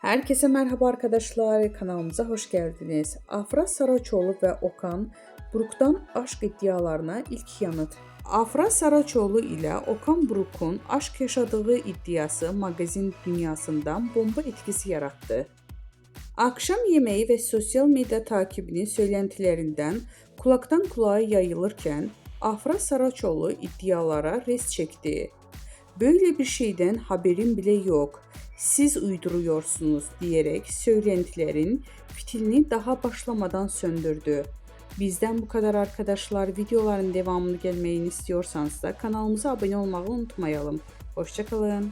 Herkese merhaba arkadaşlar, kanalımıza hoş geldiniz. Afra Saraçoğlu ve Okan Buruk'tan aşk iddialarına ilk yanıt. Afra Saraçoğlu ile Okan Buruk'un aşk yaşadığı iddiası magazin dünyasından bomba etkisi yarattı. Akşam yemeği ve sosyal medya takibinin söylentilerinden kulaktan kulağa yayılırken Afra Saraçoğlu iddialara res çekti. "Böyle bir şeyden haberim bile yok. Siz uyduruyorsunuz" diyerek söylentilerin fitilini daha başlamadan söndürdü. Bizden bu kadar arkadaşlar. Videoların devamını gelmeyini istiyorsanız da kanalımıza abone olmayı unutmayalım. Hoşça kalın.